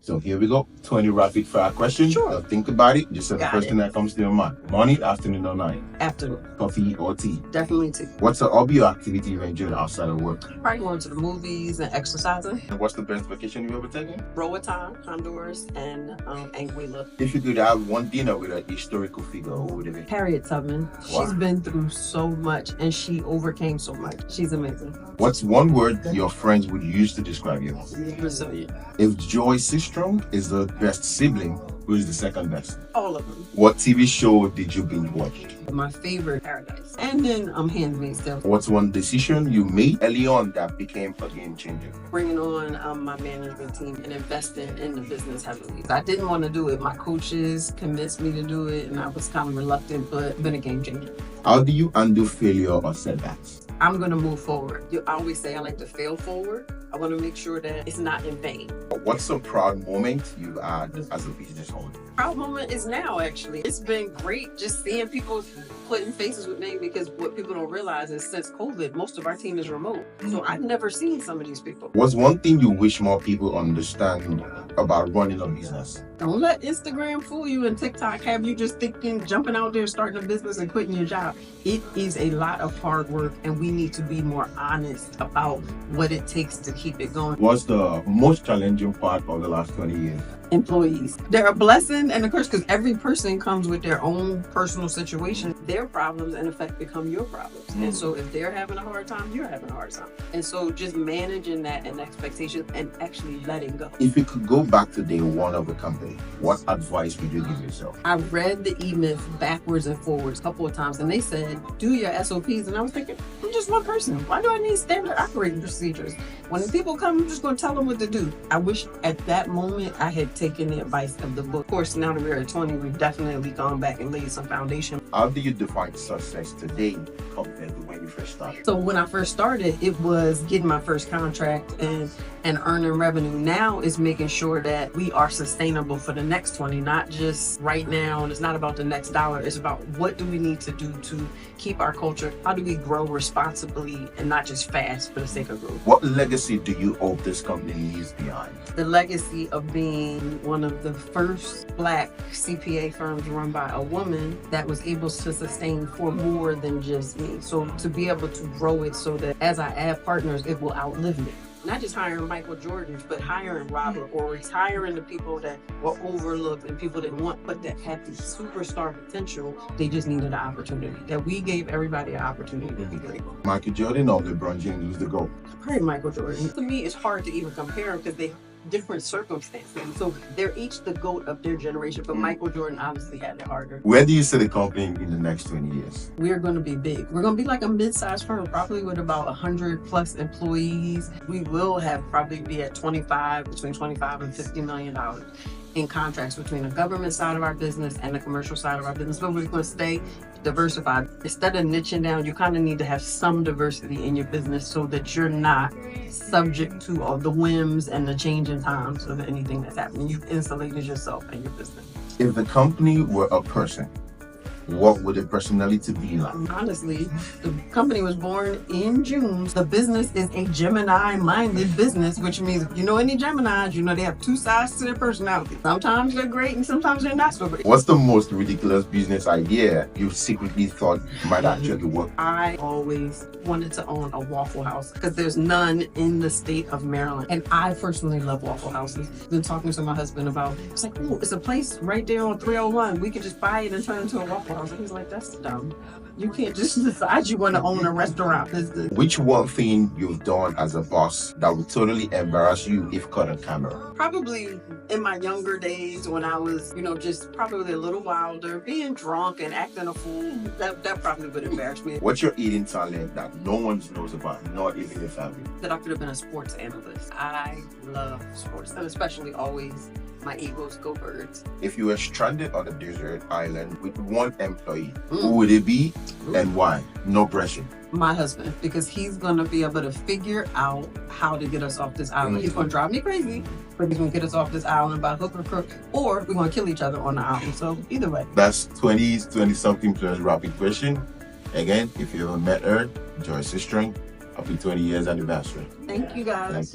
So here we go. 20 rapid fire questions. Sure. Now think about it. Just say the Got first it. thing that comes to your mind. Morning, afternoon, or night? Afternoon. Coffee or tea? Definitely tea. What's a hobby or activity you enjoy outside of work? Probably going to the movies and exercising. And what's the best vacation you've ever taken? Roatan, Honduras, and Anguilla. If you could have one dinner with a historical figure, who would it be? Harriet Tubman. Wow. She's been through so much and she overcame so much. She's amazing. What's one word your friends would use to describe you? Resilient. If Joye Sistrunk is the best sibling, who is the second best? All of them. What TV show did you binge watch? My favorite, Paradise. And then Handmaid's Tale. What's one decision you made early on that became a game changer? Bringing on my management team and investing in the business heavily. I didn't want to do it. My coaches convinced me to do it and I was kind of reluctant, but been a game changer. How do you undo failure or setbacks? I'm going to move forward. I always say I like to fail forward. I want to make sure that it's not in vain. What's a proud moment you've had as a business owner? Proud moment is now, actually. It's been great just seeing people putting faces with me, because what people don't realize is since COVID, most of our team is remote. So I've never seen some of these people. What's one thing you wish more people understand about running a business? Don't let Instagram fool you and TikTok have you just thinking, jumping out there, starting a business and quitting your job. It is a lot of hard work and we need to be more honest about what it takes to keep it going. What's the most challenging part of the last 20 years? Employees. They're a blessing and a curse because every person comes with their own personal situation. Their problems in effect become your problems. And so if they're having a hard time, you're having a hard time. And so just managing that and expectations and actually letting go. If you could go back to day one of the company, what advice would you give yourself? I read the E-Myth backwards and forwards a couple of times and they said, do your SOPs. And I was thinking, I'm just one person. Why do I need standard operating procedures? When people come, I'm just going to tell them what to do. I wish at that moment I had taken the advice of the book. Of course, now that we're at 20, we've definitely gone back and laid some foundation. How do you define success today compared to when you first started? So when I first started, it was getting my first contract and earning revenue. Now it's making sure that we are sustainable for the next 20, not just right now. And it's not about the next dollar. It's about what do we need to do to keep our culture? How do we grow responsibly and not just fast for the sake of growth? What legacy do you hope this company leaves behind? The legacy of being one of the first Black CPA firms run by a woman that was able to sustain for more than just me. So to be able to grow it so that as I add partners, it will outlive me. Not just hiring Michael Jordans, but hiring Robert or retiring the people that were overlooked and people that want, but that had the superstar potential. They just needed an opportunity. That we gave everybody an opportunity to be great. Michael Jordan or LeBron James, who's the GOAT? Probably Michael Jordan. To me, it's hard to even compare them because they different circumstances. So they're each the GOAT of their generation, but Michael Jordan obviously had it harder. Where do you see the company in the next 20 years? We're going to be big. We're going to be like a mid-sized firm, probably with about 100 plus employees. We will have probably be at between 25 and $50 million in contracts between the government side of our business and the commercial side of our business. But we're going to stay diversified. Instead of niching down, you kind of need to have some diversity in your business so that you're not subject to all the whims and the changing times of anything that's happening. You've insulated yourself and your business. If the company were a person, what would the personality be like? Honestly, the company was born in June. The business is a Gemini-minded business, which means if you know any Geminis, you know they have two sides to their personality. Sometimes they're great and sometimes they're not so great. What's the most ridiculous business idea you secretly thought might actually work? I always wanted to own a Waffle House because there's none in the state of Maryland. And I personally love Waffle Houses. Been talking to my husband about, it's like, oh, it's a place right there on 301. We could just buy it and turn it into a Waffle House. He's like, that's dumb. You can't just decide you want to own a restaurant. Which one thing you've done as a boss that would totally embarrass you if caught on camera? Probably in my younger days when I was, just probably a little wilder, being drunk and acting a fool. That probably would embarrass me. What's your eating talent that no one knows about, not even your family? That I could have been a sports analyst. I love sports, and especially always my Eagles, go Birds. If you were stranded on a desert island with one employee, who would it be and why? No pressure. My husband, because he's going to be able to figure out how to get us off this island. He's going to drive me crazy, but he's going to get us off this island by hook or crook, or we're going to kill each other on the island. So either way. That's 20-something plus rapid question. Again, if you haven't met her, Joye Sistrunk, happy 20 years anniversary. Thank you guys.